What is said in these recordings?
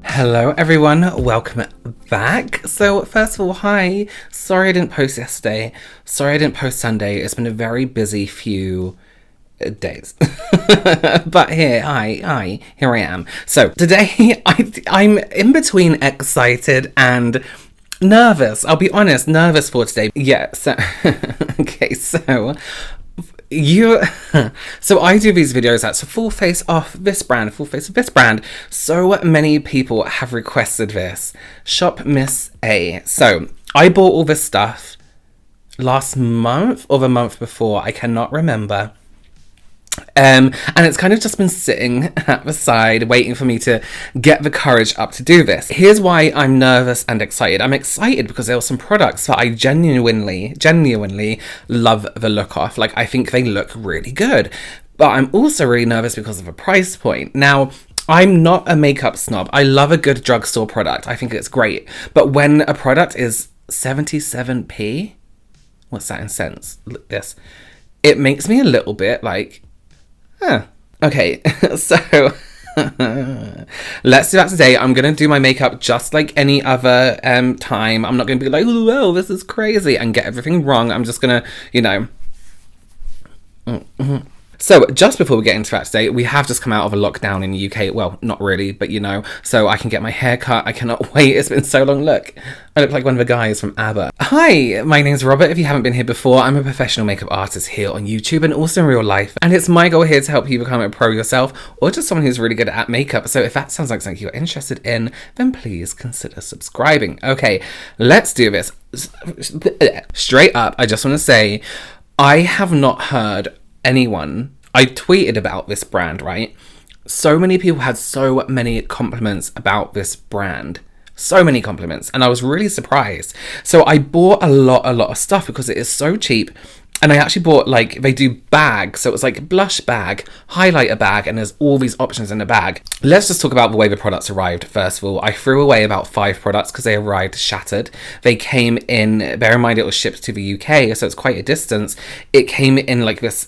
Hello everyone, welcome back. So first of all, hi. Sorry I didn't post yesterday. Sorry I didn't post Sunday. It's been a very busy few days. But here I am. So today I'm in between excited and nervous. I'll be honest, nervous for today. Yeah, so okay, you so I do these videos that's full face off this brand, full face of this brand. So many people have requested this. Shop Miss A. So I bought all this stuff last month or the month before, I cannot remember. And it's kind of just been sitting at the side waiting for me to get the courage up to do this. Here's why I'm nervous and excited. I'm excited because there are some products that I genuinely love the look of. Like, I think they look really good. But I'm also really nervous because of the price point. Now, I'm not a makeup snob. I love a good drugstore product. I think it's great. But when a product is 77p, what's that in cents? This. It makes me a little bit like, okay, so let's do that today. I'm going to do my makeup just like any other time. I'm not going to be like, oh, well, this is crazy and get everything wrong. I'm just going to, you know. So just before we get into that today, we have just come out of a lockdown in the UK. Well, not really, but you know, so I can get my hair cut. I cannot wait. It's been so long. Look, I look like one of the guys from ABBA. Hi, my name's Robert. If you haven't been here before, I'm a professional makeup artist here on YouTube and also in real life. And it's my goal here to help you become a pro yourself or just someone who's really good at makeup. So if that sounds like something you're interested in, then please consider subscribing. Okay, let's do this. Straight up, I just want to say, I have not heard anyone. I tweeted about this brand, right? So many people had so many compliments about this brand. So many compliments. And I was really surprised. So I bought a lot of stuff because it is so cheap. And I actually bought, like, they do bags. So it was like blush bag, highlighter bag, and there's all these options in the bag. Let's just talk about the way the products arrived. First of all, I threw away about 5 products because they arrived shattered. They came in, bear in mind it was shipped to the UK, so it's quite a distance. It came in like this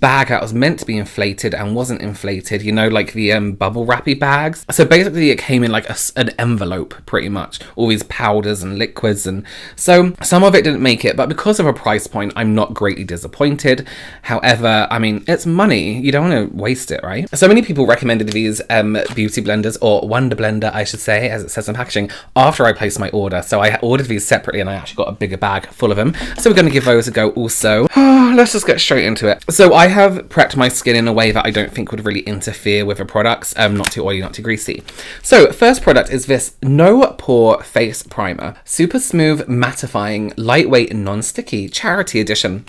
bag that was meant to be inflated and wasn't inflated, you know, like the bubble wrappy bags. So basically it came in like an envelope, pretty much, all these powders and liquids, and so some of it didn't make it, but because of a price point, I'm not greatly disappointed. However, I mean, it's money, you don't want to waste it, right? So many people recommended these beauty blenders, or Wonder Blender I should say, as it says in packaging, after I placed my order. So I ordered these separately and I actually got a bigger bag full of them, so we're going to give those a go also. Let's just get straight into it. So I have prepped my skin in a way that I don't think would really interfere with the products, not too oily, not too greasy. So first product is this No Pore Face Primer, super smooth, mattifying, lightweight, non-sticky, charity edition.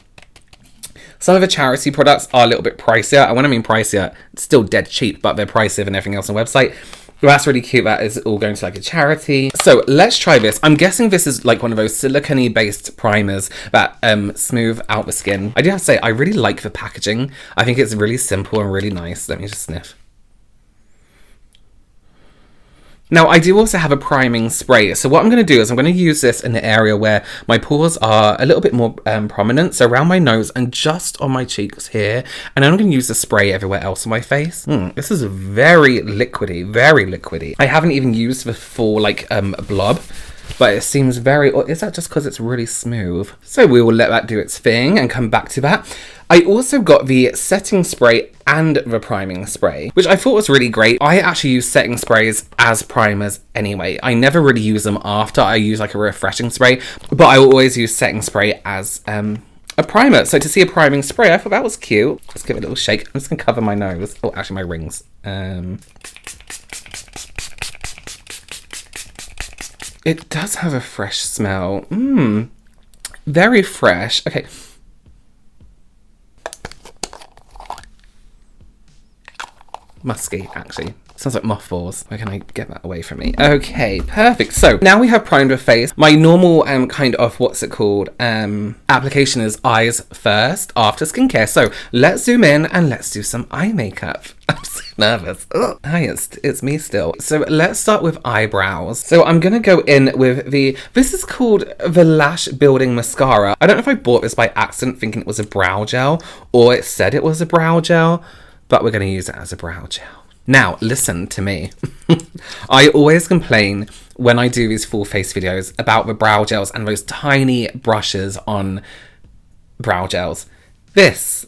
Some of the charity products are a little bit pricier, and when I mean pricier, it's still dead cheap, but they're pricier than everything else on the website. Well, that's really cute. That is all going to like a charity. So let's try this. I'm guessing this is like one of those silicone based primers that smooth out the skin. I do have to say, I really like the packaging. I think it's really simple and really nice. Let me just sniff. Now, I do also have a priming spray. So what I'm going to do is I'm going to use this in the area where my pores are a little bit more prominent. So around my nose and just on my cheeks here. And then I'm going to use the spray everywhere else on my face. This is very liquidy, very liquidy. I haven't even used the full like blob. But it seems very... Is that just because it's really smooth? So we will let that do its thing and come back to that. I also got the setting spray and the priming spray, which I thought was really great. I actually use setting sprays as primers anyway. I never really use them after. I use like a refreshing spray, but I will always use setting spray as a primer. So to see a priming spray, I thought that was cute. Let's give it a little shake. I'm just going to cover my nose. Oh, actually my rings. It does have a fresh smell. Very fresh. Okay. Musky, actually. Sounds like mothballs. Where can I get that away from me? Okay, perfect. So now we have primed the face. My normal kind of, what's it called? Application is eyes first after skincare. So let's zoom in and let's do some eye makeup. I'm so nervous. Ugh. Hi, it's me still. So let's start with eyebrows. So I'm gonna go in with this is called the Lash Building Mascara. I don't know if I bought this by accident thinking it was a brow gel or it said it was a brow gel, but we're gonna use it as a brow gel. Now, listen to me. I always complain when I do these full face videos about the brow gels and those tiny brushes on brow gels. This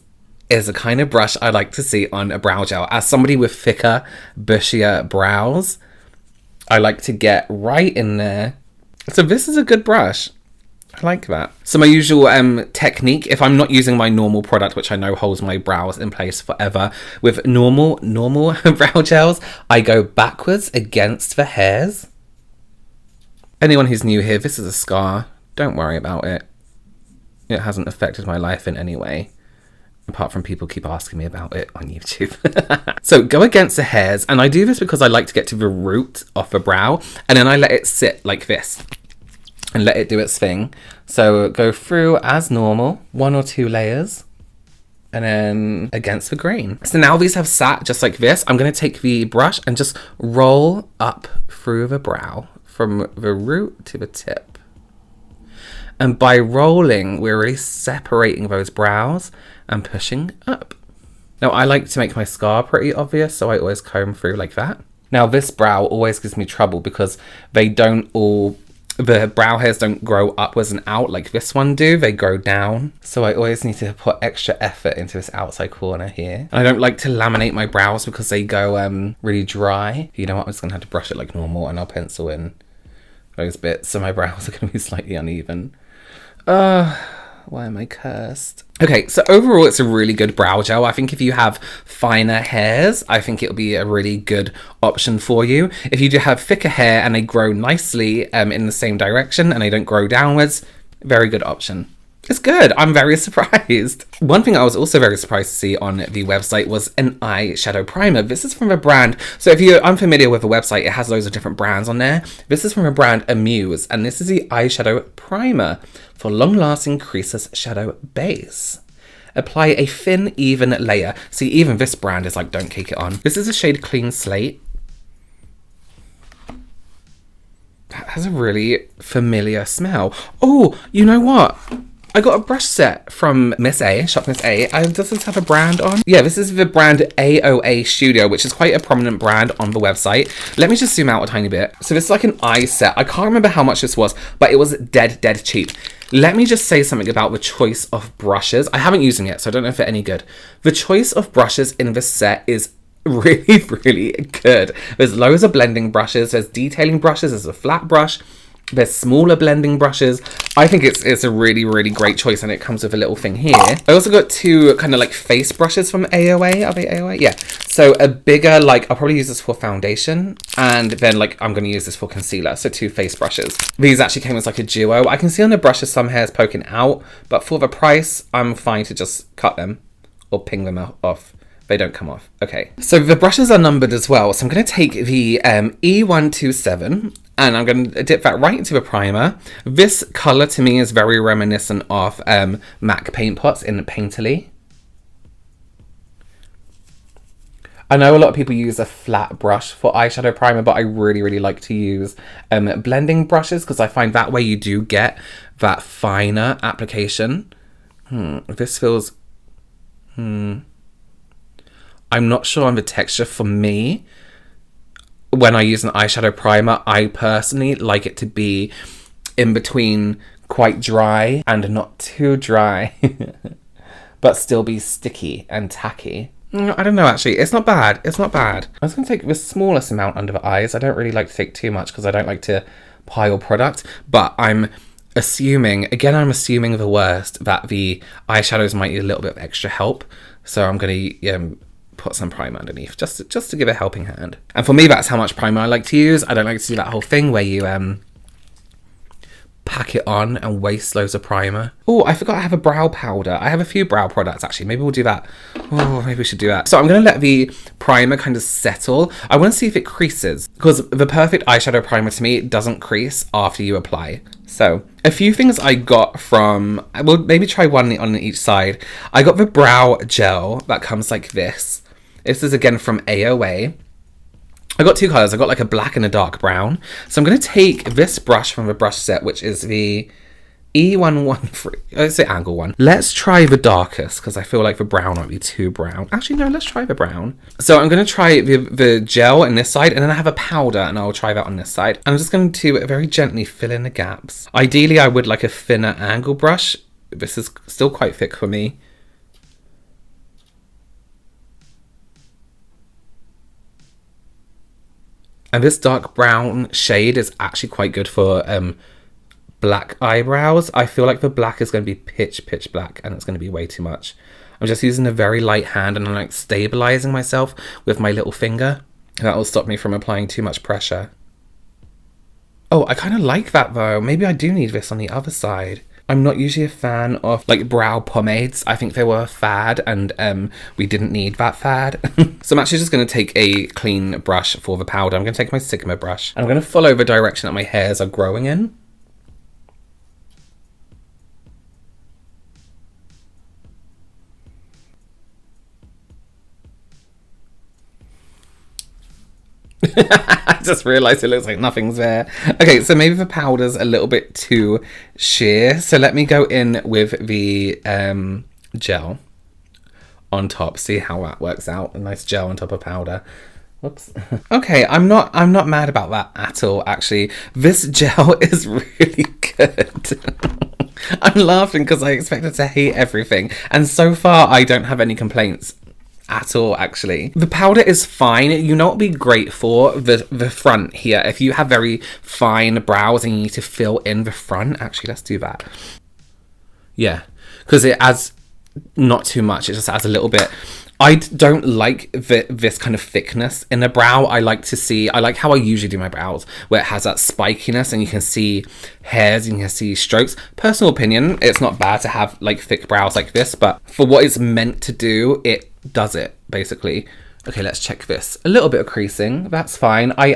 is the kind of brush I like to see on a brow gel. As somebody with thicker, bushier brows, I like to get right in there. So this is a good brush. I like that. So my usual technique, if I'm not using my normal product, which I know holds my brows in place forever, with normal brow gels, I go backwards against the hairs. Anyone who's new here, this is a scar. Don't worry about it. It hasn't affected my life in any way, apart from people keep asking me about it on YouTube. So go against the hairs, and I do this because I like to get to the root of the brow, and then I let it sit like this and let it do its thing. So go through as normal, 1 or 2 layers, and then against the grain. So now these have sat just like this. I'm going to take the brush and just roll up through the brow from the root to the tip. And by rolling, we're really separating those brows and pushing up. Now I like to make my scar pretty obvious, so I always comb through like that. Now this brow always gives me trouble because the brow hairs don't grow upwards and out like this one do, they grow down. So I always need to put extra effort into this outside corner here. And I don't like to laminate my brows because they go really dry. You know what, I'm just gonna have to brush it like normal, and I'll pencil in those bits so my brows are gonna be slightly uneven. Why am I cursed? Okay, so overall it's a really good brow gel. I think if you have finer hairs, I think it'll be a really good option for you. If you do have thicker hair and they grow nicely in the same direction and they don't grow downwards, very good option. It's good. I'm very surprised. One thing I was also very surprised to see on the website was an eyeshadow primer. This is from a brand. So if you're unfamiliar with the website, it has loads of different brands on there. This is from a brand Amuse, and this is the eyeshadow primer for long-lasting creaseless shadow base. Apply a thin, even layer. See, even this brand is like, don't cake it on. This is a shade Clean Slate. That has a really familiar smell. Oh, you know what? I got a brush set from Miss A, Shop Miss A. Does this have a brand on? Yeah, this is the brand AOA Studio, which is quite a prominent brand on the website. Let me just zoom out a tiny bit. So this is like an eye set. I can't remember how much this was, but it was dead cheap. Let me just say something about the choice of brushes. I haven't used them yet, so I don't know if they're any good. The choice of brushes in this set is really good. There's loads of blending brushes, there's detailing brushes, there's a flat brush, there's smaller blending brushes. I think it's a really great choice, and it comes with a little thing here. I also got 2 kind of like face brushes from AOA. Are they AOA? Yeah. So a bigger, like, I'll probably use this for foundation, and then like I'm going to use this for concealer. So 2 face brushes. These actually came as like a duo. I can see on the brushes some hairs poking out, but for the price, I'm fine to just cut them or ping them off. They don't come off. Okay. So the brushes are numbered as well. So I'm going to take the E127 and I'm going to dip that right into the primer. This colour to me is very reminiscent of MAC paint pots in Painterly. I know a lot of people use a flat brush for eyeshadow primer, but I really like to use blending brushes because I find that way you do get that finer application. This feels... I'm not sure on the texture for me. When I use an eyeshadow primer, I personally like it to be in between quite dry and not too dry, but still be sticky and tacky. I don't know, actually. It's not bad. It's not bad. I was going to take the smallest amount under the eyes. I don't really like to take too much because I don't like to pile product, but I'm assuming the worst, that the eyeshadows might need a little bit of extra help. So I'm going to put some primer underneath just to give a helping hand. And for me, that's how much primer I like to use. I don't like to do that whole thing where you pack it on and waste loads of primer. Oh, I forgot I have a brow powder. I have a few brow products actually. Maybe we'll do that. Oh, maybe we should do that. So I'm going to let the primer kind of settle. I want to see if it creases, because the perfect eyeshadow primer to me doesn't crease after you apply. So a few things I got from, we'll maybe try one on each side. I got the brow gel that comes like this. This is again from AOA. I got 2 colours. I got like a black and a dark brown. So I'm going to take this brush from the brush set, which is the E113, let's say angle 1. Let's try the darkest, because I feel like the brown might be too brown. Actually, no, let's try the brown. So I'm going to try the gel on this side, and then I have a powder, and I'll try that on this side. I'm just going to very gently fill in the gaps. Ideally, I would like a thinner angle brush. This is still quite thick for me. And this dark brown shade is actually quite good for black eyebrows. I feel like the black is going to be pitch black, and it's going to be way too much. I'm just using a very light hand, and I'm like stabilizing myself with my little finger. That will stop me from applying too much pressure. Oh, I kind of like that though. Maybe I do need this on the other side. I'm not usually a fan of like brow pomades. I think they were a fad, and we didn't need that fad. So I'm actually just going to take a clean brush for the powder. I'm going to take my Sigma brush, and I'm going to follow the direction that my hairs are growing in. I just realised it looks like nothing's there. Okay, so maybe the powder's a little bit too sheer. So let me go in with the gel on top. See how that works out. A nice gel on top of powder. Whoops. Okay, I'm not mad about that at all, actually. This gel is really good. I'm laughing because I expected to hate everything. And so far, I don't have any complaints at all, actually. The powder is fine. You know what would be great for? The front here. If you have very fine brows and you need to fill in the front. Actually, let's do that. Yeah, because it adds not too much. It just adds a little bit. I don't like this kind of thickness in a brow. I like how I usually do my brows, where it has that spikiness and you can see hairs and you can see strokes. Personal opinion, it's not bad to have like thick brows like this, but for what it's meant to do, it does it basically. Okay, let's check this. A little bit of creasing, that's fine. I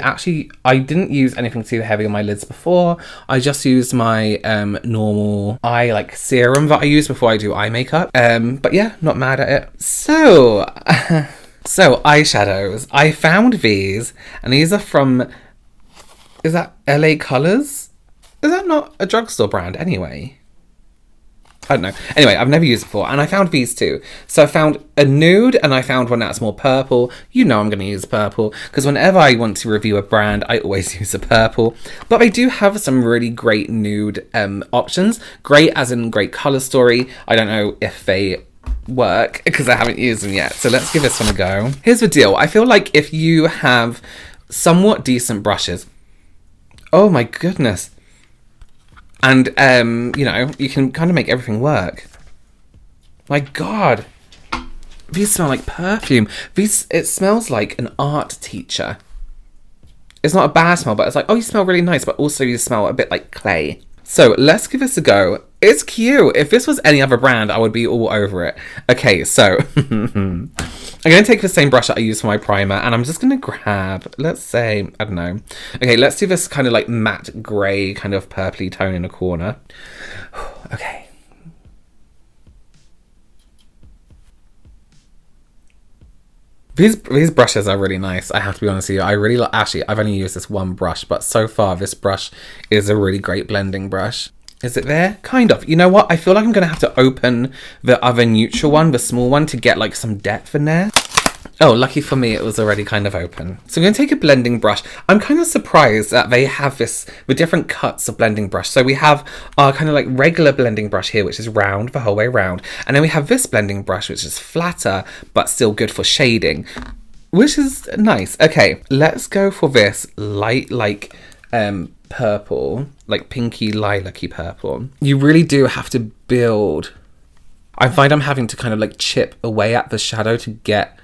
didn't use anything too heavy on my lids before. I just used my normal eye like serum that I use before I do eye makeup. But yeah, not mad at it. So eyeshadows. I found these, and these are from, is that LA Colors? Is that not a drugstore brand anyway? I don't know. Anyway, I've never used it before, and I found these two. So I found a nude, and I found one that's more purple. You know I'm going to use purple, because whenever I want to review a brand, I always use a purple. But I do have some really great nude options. Great as in great colour story. I don't know if they work, because I haven't used them yet. So let's give this one a go. Here's the deal. I feel like if you have somewhat decent brushes... Oh my goodness. And, you know, you can kind of make everything work. My God. These smell like perfume. It smells like an art teacher. It's not a bad smell, but it's like, oh, you smell really nice, but also you smell a bit like clay. So let's give this a go. It's cute. If this was any other brand, I would be all over it. Okay, so I'm going to take the same brush that I used for my primer, and I'm just going to grab, let's say, I don't know. Okay, let's do this kind of like matte grey kind of purpley tone in the corner. Okay. These brushes are really nice, I have to be honest with you. I really like, actually, I've only used this one brush, but so far this brush is a really great blending brush. Is it there? Kind of. You know what? I feel like I'm going to have to open the other neutral one, the small one, to get like some depth in there. Oh, lucky for me, it was already kind of open. So I'm going to take a blending brush. I'm kind of surprised that they have this with different cuts of blending brush. So we have our kind of like regular blending brush here, which is round the whole way round. And then we have this blending brush, which is flatter, but still good for shading, which is nice. Okay, let's go for this light, like, purple, like pinky lilac-y purple. You really do have to build. I find I'm having to kind of like chip away at the shadow to get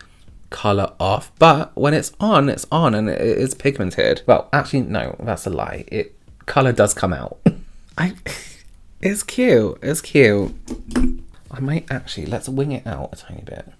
colour off, but when it's on and it is pigmented. Well, actually no, that's a lie. Colour does come out. It's cute. I might actually, let's wing it out a tiny bit.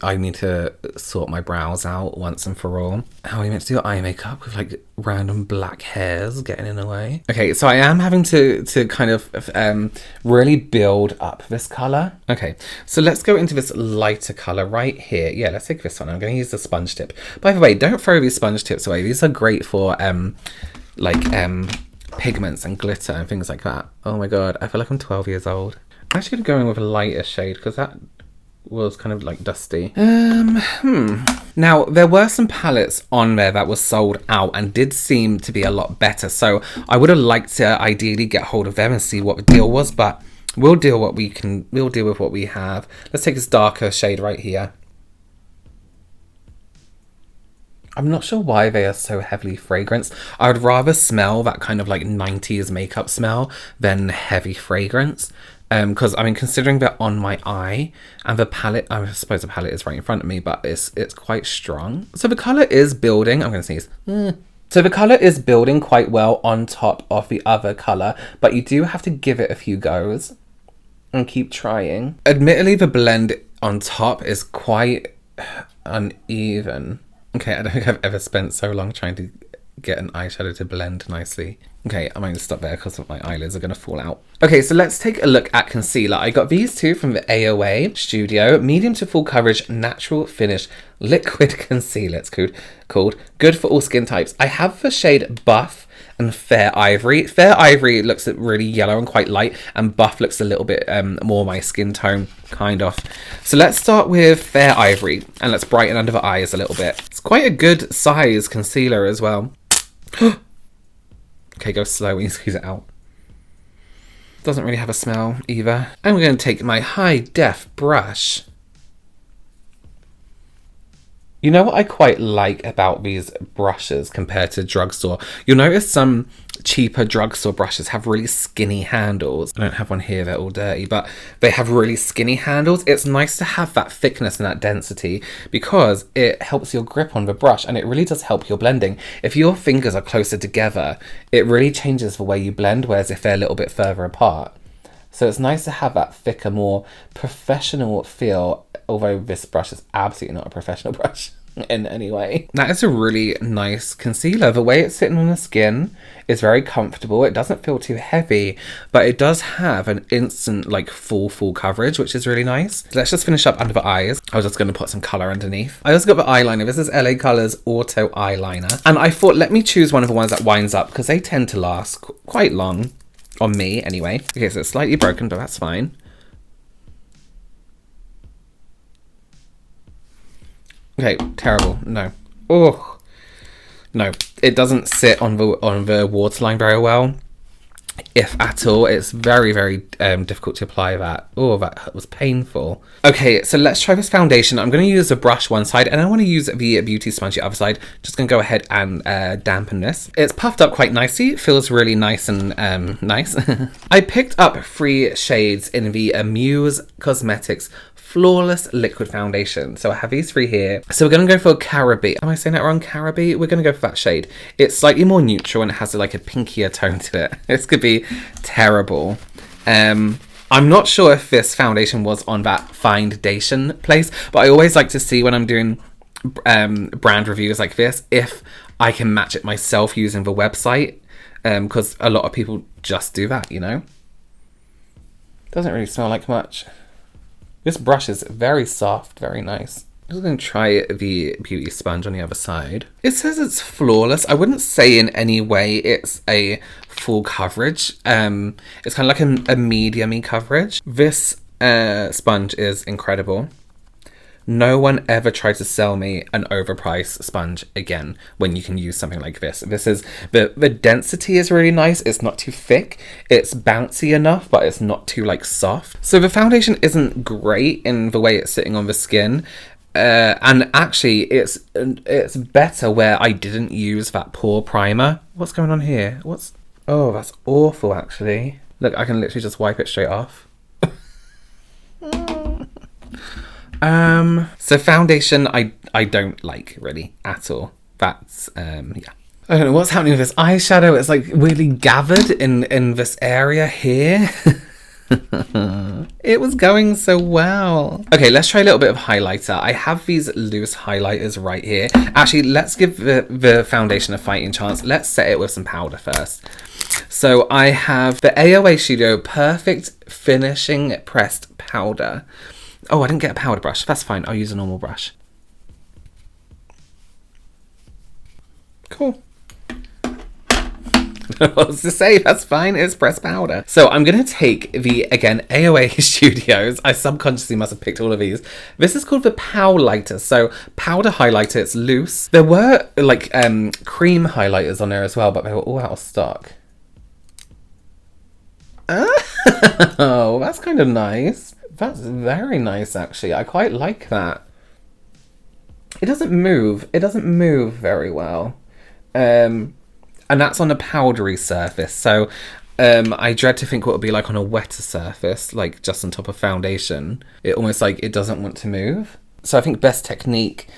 I need to sort my brows out once and for all. How are you meant to do eye makeup with like random black hairs getting in the way? Okay, so I am having to kind of really build up this colour. Okay, so let's go into this lighter colour right here. Yeah, let's take this one. I'm going to use the sponge tip. By the way, don't throw these sponge tips away. These are great for pigments and glitter and things like that. Oh my god, I feel like I'm 12 years old. I'm actually going to go in with a lighter shade because that was kind of like dusty. Now, there were some palettes on there that were sold out and did seem to be a lot better. So I would have liked to ideally get hold of them and see what the deal was, but we'll deal with what we have. Let's take this darker shade right here. I'm not sure why they are so heavily fragranced. I would rather smell that kind of like 90s makeup smell than heavy fragrance. Because I mean, considering they're on my eye and the palette, I suppose the palette is right in front of me, but it's quite strong. So the color is building. I'm going to sneeze. So the color is building quite well on top of the other color, but you do have to give it a few goes and keep trying. Admittedly, the blend on top is quite uneven. Okay, I don't think I've ever spent so long trying to get an eyeshadow to blend nicely. Okay, I'm going to stop there because my eyelids are going to fall out. Okay, so let's take a look at concealer. I got these two from the AOA Studio. Medium to full coverage, natural finish, liquid concealer. It's called. Good for all skin types. I have the shade Buff and Fair Ivory. Fair Ivory looks really yellow and quite light, and Buff looks a little bit more my skin tone, kind of. So let's start with Fair Ivory, and let's brighten under the eyes a little bit. It's quite a good size concealer as well. Okay, go slow when you squeeze it out. Doesn't really have a smell either. I'm going to take my high def brush. You know what I quite like about these brushes compared to drugstore? You'll notice some cheaper drugstore brushes have really skinny handles. I don't have one here, they're all dirty, but they have really skinny handles. It's nice to have that thickness and that density because it helps your grip on the brush, and it really does help your blending. If your fingers are closer together, it really changes the way you blend, whereas if they're a little bit further apart. So it's nice to have that thicker, more professional feel, although this brush is absolutely not a professional brush in any way. That is a really nice concealer. The way it's sitting on the skin is very comfortable. It doesn't feel too heavy, but it does have an instant like full coverage, which is really nice. So let's just finish up under the eyes. I was just going to put some color underneath. I also got the eyeliner. This is LA Colors Auto Eyeliner, and I thought let me choose one of the ones that winds up because they tend to last quite long on me anyway. Okay, so it's slightly broken, but that's fine. Okay, terrible. No. Oh, no. It doesn't sit on the waterline very well, if at all. It's very, very difficult to apply that. Oh, that was painful. Okay, so let's try this foundation. I'm going to use a brush one side, and I want to use the beauty sponge the other side. Just going to go ahead and dampen this. It's puffed up quite nicely. It feels really nice and nice. I picked up 3 shades in the Muse Cosmetics Flawless Liquid Foundation. So I have these 3 here. So we're going to go for Caribe. Am I saying that wrong? Caribe? We're going to go for that shade. It's slightly more neutral and it has like a pinkier tone to it. This could be terrible. I'm not sure if this foundation was on that foundation place, but I always like to see when I'm doing brand reviews like this, if I can match it myself using the website, because a lot of people just do that, you know? Doesn't really smell like much. This brush is very soft, very nice. I'm just going to try the beauty sponge on the other side. It says it's flawless. I wouldn't say in any way it's a full coverage. It's kind of like a medium-y coverage. This sponge is incredible. No one ever tried to sell me an overpriced sponge again when you can use something like this. This is, the density is really nice. It's not too thick. It's bouncy enough, but it's not too like soft. So the foundation isn't great in the way it's sitting on the skin. And actually it's better where I didn't use that pore primer. What's going on here? Oh, that's awful actually. Look, I can literally just wipe it straight off. So foundation, I don't like really at all. That's, yeah. I don't know what's happening with this eyeshadow. It's like really gathered in this area here. It was going so well. Okay, let's try a little bit of highlighter. I have these loose highlighters right here. Actually, let's give the foundation a fighting chance. Let's set it with some powder first. So I have the AOA Studio Perfect Finishing Pressed Powder. Oh, I didn't get a powder brush. That's fine. I'll use a normal brush. Cool. What's to say? That's fine. It's pressed powder. So I'm going to take the, again, AOA Studios. I subconsciously must have picked all of these. This is called the Pow Lighter. So powder highlighter, it's loose. There were like cream highlighters on there as well, but they were all out of stock. Oh, that's kind of nice. That's very nice, actually. I quite like that. It doesn't move. It doesn't move very well. And that's on a powdery surface, so I dread to think what it would be like on a wetter surface, like just on top of foundation. It almost like it doesn't want to move. So I think best technique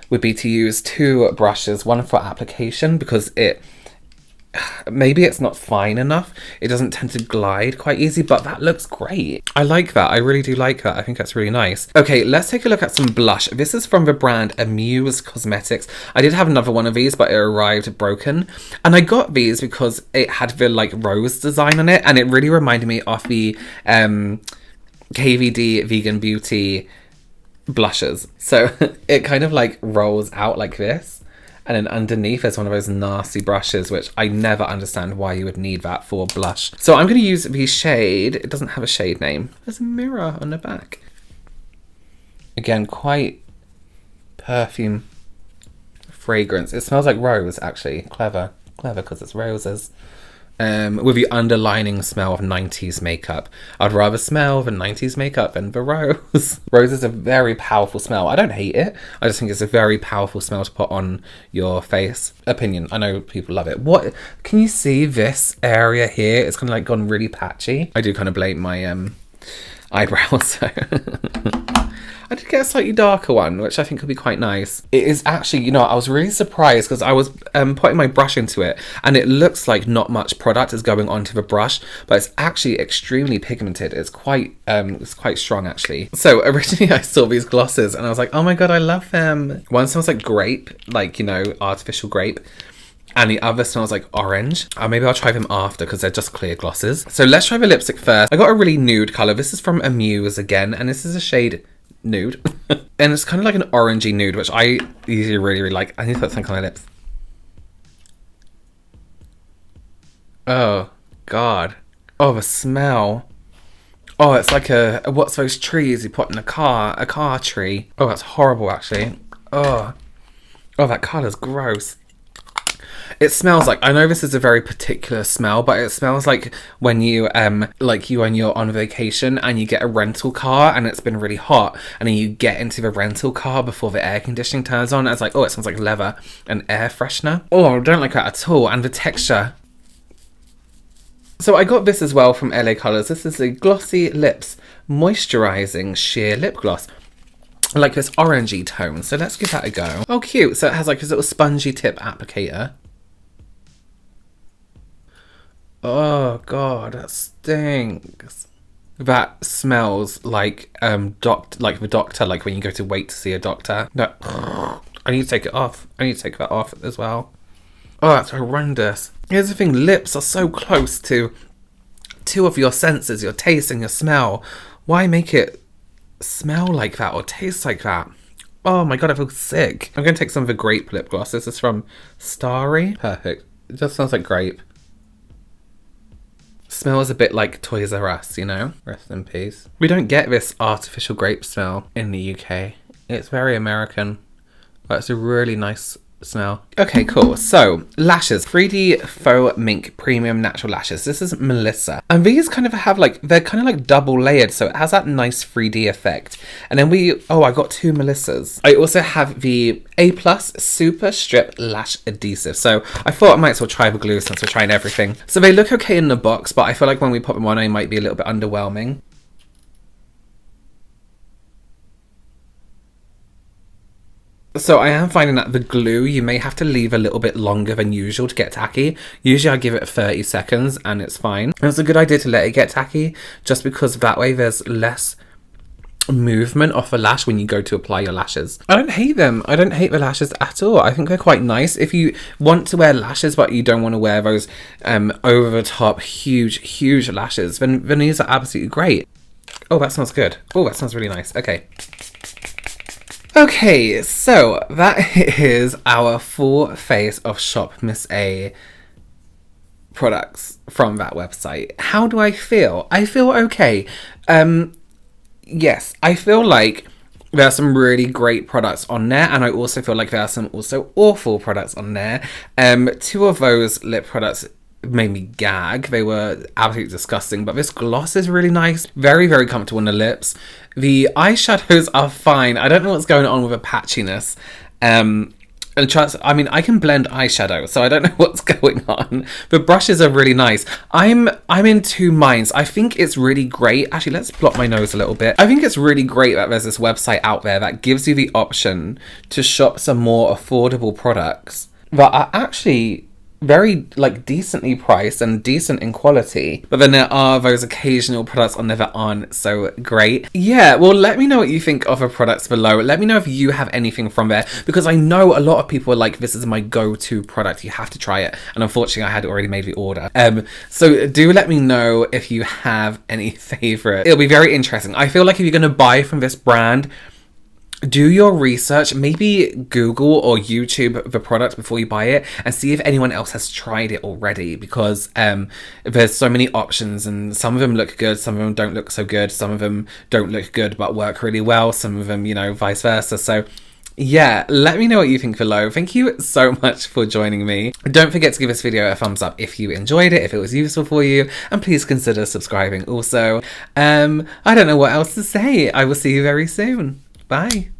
would be to use 2 brushes, one for application, because maybe it's not fine enough. It doesn't tend to glide quite easy, but that looks great. I like that. I really do like that. I think that's really nice. Okay, let's take a look at some blush. This is from the brand Amuse Cosmetics. I did have another one of these, but it arrived broken. And I got these because it had the like rose design on it, and it really reminded me of the KVD Vegan Beauty blushes. So it kind of like rolls out like this. And then underneath there's one of those nasty brushes, which I never understand why you would need that for blush. So I'm going to use the shade. It doesn't have a shade name. There's a mirror on the back. Again, quite perfume fragrance. It smells like rose, actually. Clever. Clever because it's roses. With the underlining smell of 90s makeup. I'd rather smell the 90s makeup than the rose. Rose is a very powerful smell. I don't hate it. I just think it's a very powerful smell to put on your face. Opinion. I know people love it. What? Can you see this area here? It's kind of like gone really patchy. I do kind of blame my eyebrows. So. I did get a slightly darker one, which I think could be quite nice. It is actually, you know, I was really surprised because I was putting my brush into it and it looks like not much product is going onto the brush, but it's actually extremely pigmented. It's quite strong actually. So originally I saw these glosses and I was like, oh my God, I love them. One smells like grape, like, you know, artificial grape. And the other smells like orange. Maybe I'll try them after because they're just clear glosses. So let's try the lipstick first. I got a really nude colour. This is from Amuse again, and this is a shade nude. And it's kind of like an orangey nude, which I usually really like. I need to put something on my lips. Oh, God. Oh, the smell. Oh, it's like what's those trees you put in a car tree. Oh, that's horrible, actually. Oh, that colour's gross. It smells like, I know this is a very particular smell, but it smells like when you, when you're on vacation and you get a rental car and it's been really hot and then you get into the rental car before the air conditioning turns on. It's like, oh, it smells like leather and air freshener. Oh, I don't like that at all. And the texture. So I got this as well from LA Colors. This is a Glossy Lips Moisturizing Sheer Lip Gloss. I like this orangey tone, so let's give that a go. Oh, cute. So it has like this little spongy tip applicator. Oh God, that stinks. That smells like the doctor, like when you go to wait to see a doctor. No, I need to take it off. I need to take that off as well. Oh, that's horrendous. Here's the thing, lips are so close to 2 of your senses, your taste and your smell. Why make it smell like that or taste like that? Oh my God, I feel sick. I'm going to take some of the grape lip gloss. This is from Starry. Perfect. It just smells like grape. Smells a bit like Toys R Us, you know? Rest in peace. We don't get this artificial grape smell in the UK. It's very American, but it's a really nice smell. Okay, cool. So, lashes. 3D Faux Mink Premium Natural Lashes. This is Melissa. And these kind of have like, they're kind of like double layered, so it has that nice 3D effect. And then I got 2 Melissas. I also have the A+ Super Strip Lash Adhesive. So I thought I might as well try the glue since we're trying everything. So they look okay in the box, but I feel like when we pop them on, they might be a little bit underwhelming. So I am finding that the glue, you may have to leave a little bit longer than usual to get tacky. Usually I give it 30 seconds and it's fine. And it's a good idea to let it get tacky just because that way there's less movement off a lash when you go to apply your lashes. I don't hate them. I don't hate the lashes at all. I think they're quite nice. If you want to wear lashes but you don't want to wear those over the top huge lashes, then these are absolutely great. Oh, that smells good. Oh, that smells really nice. Okay, so that is our full face of Shop Miss A products from that website. How do I feel? I feel okay. Yes, I feel like there are some really great products on there, and I also feel like there are some also awful products on there. Two of those lip products made me gag. They were absolutely disgusting, but this gloss is really nice. Very, very comfortable on the lips. The eyeshadows are fine. I don't know what's going on with the patchiness. And trust, I mean, I can blend eyeshadow, so I don't know what's going on. The brushes are really nice. I'm in two minds. I think it's really great. Actually, let's blot my nose a little bit. I think it's really great that there's this website out there that gives you the option to shop some more affordable products that are actually very like decently priced and decent in quality, but then there are those occasional products on there that aren't so great. Yeah, well, let me know what you think of the products below. Let me know if you have anything from there, because I know a lot of people are like, this is my go-to product, you have to try it, and unfortunately I had already made the order. So do let me know if you have any favorite. It'll be very interesting. I feel like if you're going to buy from this brand, do your research, maybe Google or YouTube the product before you buy it and see if anyone else has tried it already, because there's so many options and some of them look good, some of them don't look so good, some of them don't look good but work really well, some of them, you know, vice versa. So yeah, let me know what you think below. Thank you so much for joining me. Don't forget to give this video a thumbs up if you enjoyed it, if it was useful for you, and please consider subscribing also. I don't know what else to say. I will see you very soon. Bye.